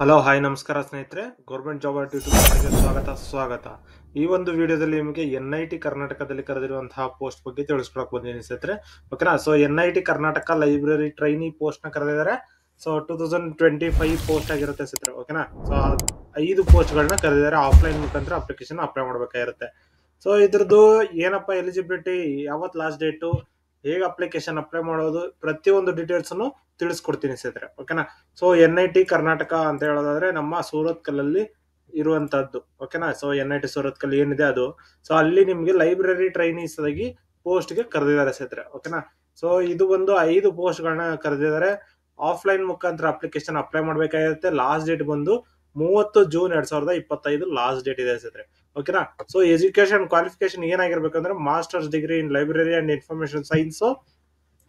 Hello hi ನಮಸ್ಕಾರ ಸ್ನೇಹಿತರೆ, government job YouTube ಚಾನಲ್ಗೆ ಸ್ವಾಗತ. ಈ ಒಂದು ವಿಡಿಯೋದಲ್ಲಿ ನಿಮಗೆ NIT ಕರ್ನಾಟಕದಲ್ಲಿ ಕರೆದಿರುವಂತಹ ಪೋಸ್ಟ್ ಬಗ್ಗೆ ತಿಳಿಸ್ಕೊಡಕ್ ಬಂದಿದ್ದೀನಿ ಸ್ನೇಹಿತರೆ. ಓಕೆನಾ. So NIT Karnataka library trainee post ನ ಕರೆದಿದ್ದಾರೆ. ಸೊ 2025 ಪೋಸ್ಟ್ ಆಗಿರುತ್ತೆ ಸ್ನೇಹಿತರೆ. ಓಕೆನಾ. ಸೊ 5 ಪೋಸ್ಟ್ ಗಳನ್ನ ಕರೆದಿದ್ದಾರೆ. ಆಫ್ಲೈನ್ ಮುಖಾಂತರ ಅಪ್ಲಿಕೇಶನ್ ಅಪ್ಲೈ ಮಾಡಬೇಕಾಗಿರುತ್ತೆ. ಸೊ ಇದ್ರದ್ದು ಏನಪ್ಪಾ ಎಲಿಜಿಬಿಲಿಟಿ, ಯಾವತ್ ಲಾಸ್ಟ್ ಡೇಟು, ಹೇಗೆ ಅಪ್ಲಿಕೇಶನ್ ಅಪ್ಲೈ ಮಾಡೋದು, ಪ್ರತಿಯೊಂದು ಡೀಟೇಲ್ಸ್ ಅನ್ನು ತಿಳಿಸ್ಕೊಡ್ತೀನಿ ಸ್ನೇಹಿತರೆ. ಓಕೆನಾ. ಸೊ NIT ಕರ್ನಾಟಕ ಅಂತ ಹೇಳೋದಾದ್ರೆ ನಮ್ಮ ಸೂರತ್ ಕಲ್ಲಲ್ಲಿ ಇರುವಂತದ್ದು. ಓಕೆನಾ. ಸೊ NIT ಸೂರತ್ ಕಲ್ ಏನಿದೆ ಅದು. ಸೊ ಅಲ್ಲಿ ನಿಮ್ಗೆ ಲೈಬ್ರರಿ ಟ್ರೈನೀಸ್ ಆಗಿ ಪೋಸ್ಟ್ ಗೆ ಕರೆದಿದ್ದಾರೆ ಸ್ನೇಹಿತರೆ. ಓಕೆನಾ. ಸೊ ಇದು ಒಂದು 5 ಪೋಸ್ಟ್ ಗಳನ್ನ ಕರೆದಿದ್ದಾರೆ. ಆಫ್ಲೈನ್ ಮುಖಾಂತರ ಅಪ್ಲಿಕೇಶನ್ ಅಪ್ಲೈ ಮಾಡ್ಬೇಕಾಗಿರುತ್ತೆ. ಲಾಸ್ಟ್ ಡೇಟ್ ಬಂದು 30 ಜೂನ್ 2025 ಲಾಸ್ಟ್ ಡೇಟ್ ಇದೆ ಸ್ನೇಹಿತರೆ. ಓಕೆನಾ. ಸೊ ಎಜುಕೇಶನ್ ಕ್ವಾಲಿಫಿಕೇಶನ್ ಏನಾಗಿರ್ಬೇಕಂದ್ರೆ masters degree in library and information science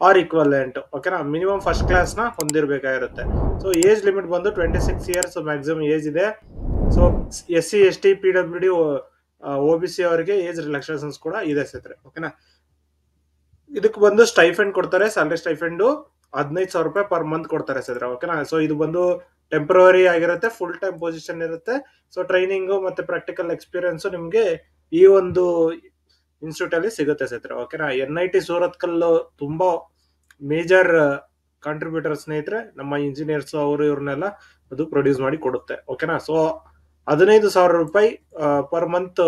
or equivalent. ಓಕೆನಾ. ಮಿನಿಮಮ್ ಫಸ್ಟ್ ಕ್ಲಾಸ್ ನ ಹೊಂದಿರಬೇಕಾಗಿರುತ್ತೆ. ಸೊ ಏಜ್ ಲಿಮಿಟ್ ಬಂದು 26 ಇಯರ್ಸ್ ಮ್ಯಾಕ್ಸಿಮಮ್ ಏಜ್ ಇದೆ. So SC ST PWD OBC ಅವರಿಗೆ ಏಜ್ ರಿಲ್ಯಾಕ್ಸೇಷನ್ಸ್ ಕೂಡ ಇದೆ ಸ್ನೇಹಿತರೆ. ಓಕೆನಾ. ಇದಕ್ಕೆ ಬಂದು ಸ್ಟೈಫೆಂಡ್ ಕೊಡ್ತಾರೆ. ಸ್ಯಾಲರಿ ಸ್ಟೈಫೆಂಡ್ 15,000 ರೂಪಾಯಿ ಪರ್ ಮಂತ್ ಕೊಡ್ತಾರೆ ಸ್ನೇಹಿತರೆ. ಓಕೆನಾ. ಸೊ ಇದು ಬಂದು ಟೆಂಪರರಿ ಆಗಿರುತ್ತೆ, ಫುಲ್ ಟೈಮ್ ಪೊಸಿಷನ್ ಇರುತ್ತೆ. ಸೊ ಟ್ರೈನಿಂಗ್ ಮತ್ತೆ ಪ್ರಾಕ್ಟಿಕಲ್ ಎಕ್ಸ್ಪೀರಿಯನ್ಸ್ ನಿಮ್ಗೆ ಈ ಒಂದು ಇನ್ಸ್ಟಿಟ್ಯೂಟ್ ಅಲ್ಲಿ ಸಿಗುತ್ತೆ ಸ್ನೇಹಿತರೆ. ಓಕೆನಾ. NIT ಸೂರತ್ ಕಲ್ಲು ತುಂಬಾ ಮೇಜರ್ ಕಾಂಟ್ರಿಬ್ಯೂಟರ್ ಸ್ನೇಹಿತರೆ. ನಮ್ಮ ಇಂಜಿನಿಯರ್ಸ್ ಅವರು ಇವ್ರನ್ನೆಲ್ಲ ಅದು ಪ್ರೊಡ್ಯೂಸ್ ಮಾಡಿ ಕೊಡುತ್ತೆ. ಓಕೆನಾ. ಸೊ 15,000 ರೂಪಾಯಿ ಪರ್ ಮಂತ್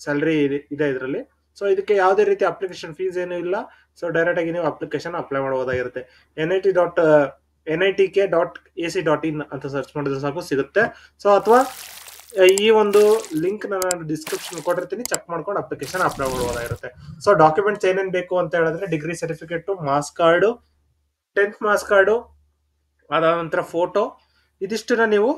ಸ್ಯಾಲರಿ ಇದೆ ಇದರಲ್ಲಿ. ಸೊ ಇದಕ್ಕೆ ಯಾವುದೇ ರೀತಿ ಅಪ್ಲಿಕೇಶನ್ ಫೀಸ್ ಏನೂ ಇಲ್ಲ. ಸೊ ಡೈರೆಕ್ಟ್ ಆಗಿ ನೀವು ಅಪ್ಲಿಕೇಶನ್ ಅಪ್ಲೈ ಮಾಡಬಹುದಾಗಿರುತ್ತೆ. NIT.ac.in ಅಂತ ಸರ್ಚ್ ಮಾಡಿದ್ರೆ ಸಾಕು ಸಿಗುತ್ತೆ. ಸೊ ಅಥವಾ ಈ ಒಂದು ಲಿಂಕ್ ನಾನು ಡಿಸ್ಕ್ರಿಪ್ಷನ್ ಕೊಟ್ಟಿರ್ತೀನಿ, ಚೆಕ್ ಮಾಡ್ಕೊಂಡು ಅಪ್ಲಿಕೇಶನ್ ಅಪ್ಲೈ ಮಾಡಬಹುದಾಗಿರುತ್ತೆ. ಸೊ ಡಾಕ್ಯುಮೆಂಟ್ಸ್ ಏನೇನ್ ಬೇಕು ಅಂತ ಹೇಳಿದ್ರೆ degree certificate, marks card, 10th marks card, ಅದಾದ ನಂತರ ಫೋಟೋ, ಇದಿಷ್ಟನ್ನ ನೀವು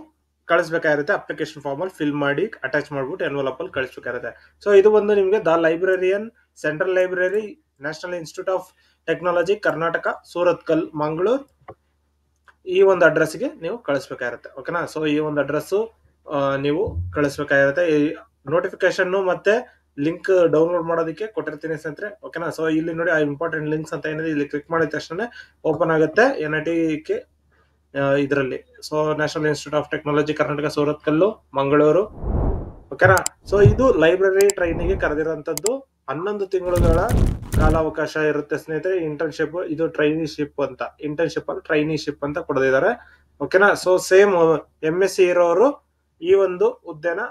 ಕಳಿಸ್ಬೇಕಾಗಿರುತ್ತೆ. ಅಪ್ಲಿಕೇಶನ್ ಫಾರ್ಮ್ ಅಲ್ಲಿ ಫಿಲ್ ಮಾಡಿ ಅಟ್ಯಾಚ್ ಮಾಡ್ಬಿಟ್ಟು ಎನ್ವಲಪ್ ಅಲ್ಲಿ ಕಳಿಸ್ಬೇಕಾಗಿರುತ್ತೆ. ಸೊ ಇದು ಬಂದು ನಿಮ್ಗೆ the librarian, central library, national institute of technology, Karnataka, Surat ಕಲ್, ಮಂಗಳೂರು, ಈ ಒಂದು ಅಡ್ರೆಸ್ಗೆ ನೀವು ಕಳಿಸ್ಬೇಕಾಗಿರುತ್ತೆ. ಓಕೆನಾ. ಸೊ ಈ ಒಂದು ಅಡ್ರೆಸ್ ನೀವು ಕಳಿಸ್ಬೇಕಾಗಿರುತ್ತೆ. ನೋಟಿಫಿಕೇಶನ್ ಮತ್ತೆ ಲಿಂಕ್ ಡೌನ್ಲೋಡ್ ಮಾಡೋದಕ್ಕೆ ಕೊಟ್ಟಿರ್ತೀನಿ ಸ್ನೇಹಿತರೆ. ಓಕೆನಾ. ಸೊ ಇಲ್ಲಿ ನೋಡಿ ಆ ಇಂಪಾರ್ಟೆಂಟ್ ಲಿಂಕ್ಸ್ ಅಂತ ಏನಿದೆ, ಇಲ್ಲಿ ಕ್ಲಿಕ್ ಮಾಡಿದ ತಕ್ಷಣ ಓಪನ್ ಆಗುತ್ತೆ NIT ಗೆ ಇದರಲ್ಲಿ. So national institute of technology, Karnataka, Surat ಕಲ್ಲು, ಮಂಗಳೂರು. ಓಕೆನಾ. ಸೊ ಇದು ಲೈಬ್ರರಿ ಟ್ರೈನಿಗೆ ಕರೆದಿರುವಂತದ್ದು. 11 ತಿಂಗಳುಗಳ ಕಾಲಾವಕಾಶ ಇರುತ್ತೆ ಸ್ನೇಹಿತರೆ. ಇಂಟರ್ನ್ಶಿಪ್, ಇದು ಟ್ರೈನಿಶಿಪ್ ಅಂತ, ಇಂಟರ್ನ್ಶಿಪ್ ಅಲ್ಲಿ ಟ್ರೈನಿಶಿಪ್ ಅಂತ ಕೊಡದಿದ್ದಾರೆ. ಓಕೆನಾ. ಸೊ ಸೇಮ್ MSc ಇರೋರು ಈ ಒಂದು ಹುದ್ದೆನ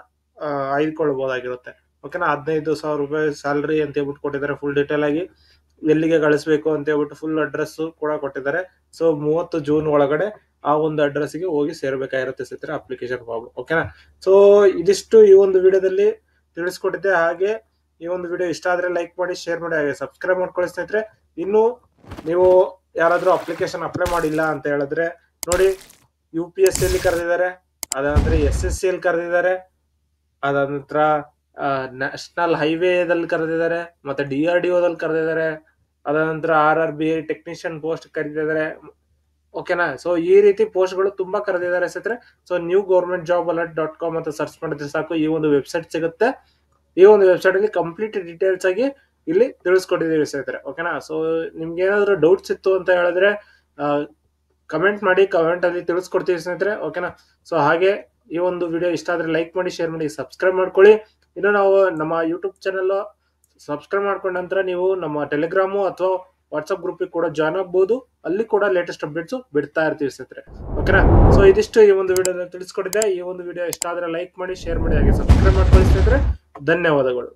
ಆಯ್ದುಕೊಳ್ಬಹುದಾಗಿರುತ್ತೆ. ಓಕೆನಾ. 15,000 ರೂಪಾಯಿ ಸ್ಯಾಲರಿ ಅಂತ ಹೇಳ್ಬಿಟ್ಟು ಕೊಟ್ಟಿದ್ದಾರೆ. ಫುಲ್ ಡೀಟೇಲ್ ಆಗಿ ಎಲ್ಲಿಗೆ ಕಳಿಸ್ಬೇಕು ಅಂತ ಹೇಳ್ಬಿಟ್ಟು ಫುಲ್ ಅಡ್ರೆಸ್ ಕೂಡ ಕೊಟ್ಟಿದ್ದಾರೆ. ಸೊ 30 ಜೂನ್ ಒಳಗಡೆ ಆ ಒಂದು ಅಡ್ರೆಸ್ಗೆ ಹೋಗಿ ಸೇರ್ಬೇಕಾಗಿರುತ್ತೆ ಸ್ನೇಹಿತರೆ ಅಪ್ಲಿಕೇಶನ್ ಫಾರ್ಮ್. ಓಕೆನಾ. ಸೊ ಇದಿಷ್ಟು ಈ ಒಂದು ವಿಡಿಯೋದಲ್ಲಿ ತಿಳಿಸ್ಕೊಟ್ಟಿದ್ದೆ. ಹಾಗೆ ಈ ಒಂದು ವಿಡಿಯೋ ಇಷ್ಟ ಆದ್ರೆ ಲೈಕ್ ಮಾಡಿ, ಶೇರ್ ಮಾಡಿ, ಹಾಗೆ ಸಬ್ಸ್ಕ್ರೈಬ್ ಮಾಡ್ಕೊಳ್ಳಿ ಸ್ನೇಹಿತರೆ. ಇನ್ನು ನೀವು ಯಾರಾದ್ರೂ ಅಪ್ಲಿಕೇಶನ್ ಅಪ್ಲೈ ಮಾಡಿಲ್ಲ ಅಂತ ಹೇಳಿದ್ರೆ ನೋಡಿ, UPSC ಅಲ್ಲಿ ಕರೆದಿದ್ದಾರೆ, ಅದಾದ ನಂತರ SSC ಅಲ್ಲಿ ಕರೆದಿದ್ದಾರೆ, ಅದಾದ ನಂತರ ನ್ಯಾಷನಲ್ ಹೈವೇದಲ್ಲಿ ಕರೆದಿದ್ದಾರೆ, ಮತ್ತೆ DRDO ದಲ್ಲಿ ಕರೆದಿದ್ದಾರೆ, ಅದಾದ ನಂತರ RRB ಟೆಕ್ನಿಷಿಯನ್ ಪೋಸ್ಟ್ ಕರೆದಿದ್ದಾರೆ. ಓಕೆನಾ. ಸೊ ಈ ರೀತಿ ಪೋಸ್ಟ್ ಗಳು ತುಂಬಾ ಕರೆದಿದ್ದಾರೆ ಸ್ನೇಹಿತರೆ. So new government job alert.com ಅಂತ ಸರ್ಚ್ ಮಾಡಿದ್ರೆ ಸಾಕು ಈ ಒಂದು ವೆಬ್ಸೈಟ್ ಸಿಗುತ್ತೆ. ಈ ಒಂದು ವೆಬ್ಸೈಟ್ ಅಲ್ಲಿ ಕಂಪ್ಲೀಟ್ ಡೀಟೇಲ್ಸ್ ಆಗಿ ಇಲ್ಲಿ ತಿಳಿಸ್ಕೊಟ್ಟಿದ್ದೀವಿ ಸ್ನೇಹಿತರೆ. ಓಕೆನಾ. ಸೊ ನಿಮ್ಗೆ ಏನಾದ್ರು ಡೌಟ್ಸ್ ಇತ್ತು ಅಂತ ಹೇಳಿದ್ರೆ ಕಮೆಂಟ್ ಮಾಡಿ, ಕಮೆಂಟ್ ಅಲ್ಲಿ ತಿಳಿಸ್ಕೊಡ್ತೀವಿ ಸ್ನೇಹಿತರೆ. ಓಕೆನಾ. ಸೊ ಹಾಗೆ ಈ ಒಂದು ವಿಡಿಯೋ ಇಷ್ಟ ಆದ್ರೆ ಲೈಕ್ ಮಾಡಿ, ಶೇರ್ ಮಾಡಿ, ಸಬ್ಸ್ಕ್ರೈಬ್ ಮಾಡ್ಕೊಳ್ಳಿ. ಇನ್ನು ನಾವು ನಮ್ಮ ಯೂಟ್ಯೂಬ್ ಚಾನೆಲ್ ಸಬ್ಸ್ಕ್ರೈಬ್ ಮಾಡ್ಕೊಂಡ ನಂತರ ನೀವು ನಮ್ಮ ಟೆಲಿಗ್ರಾಮು ಅಥವಾ ವಾಟ್ಸ್ಆಪ್ ಗ್ರೂಪ್ ಕೂಡ ಜಾಯ್ನ್ ಆಗ್ಬಹುದು. ಅಲ್ಲಿ ಕೂಡ ಲೇಟೆಸ್ಟ್ ಅಪ್ಡೇಟ್ಸ್ ಬಿಡ್ತಾ ಇರ್ತೀವಿ ಸ್ನೇಹಿತರೆ. ಓಕೆನಾ. ಸೊ ಇದಿಷ್ಟು ಈ ಒಂದು ವಿಡಿಯೋದಲ್ಲಿ ತಿಳಿಸ್ಕೊಟ್ಟಿದ್ದೆ. ಈ ಒಂದು ವಿಡಿಯೋ ಇಷ್ಟ ಆದ್ರೆ ಲೈಕ್ ಮಾಡಿ, ಶೇರ್ ಮಾಡಿ, ಹಾಗೆ ಸಬ್ಸ್ಕ್ರೈಬ್ ಮಾಡ್ಕೊಳ್ಳಿ ಸ್ನೇಹಿತರೆ. ಧನ್ಯವಾದಗಳು.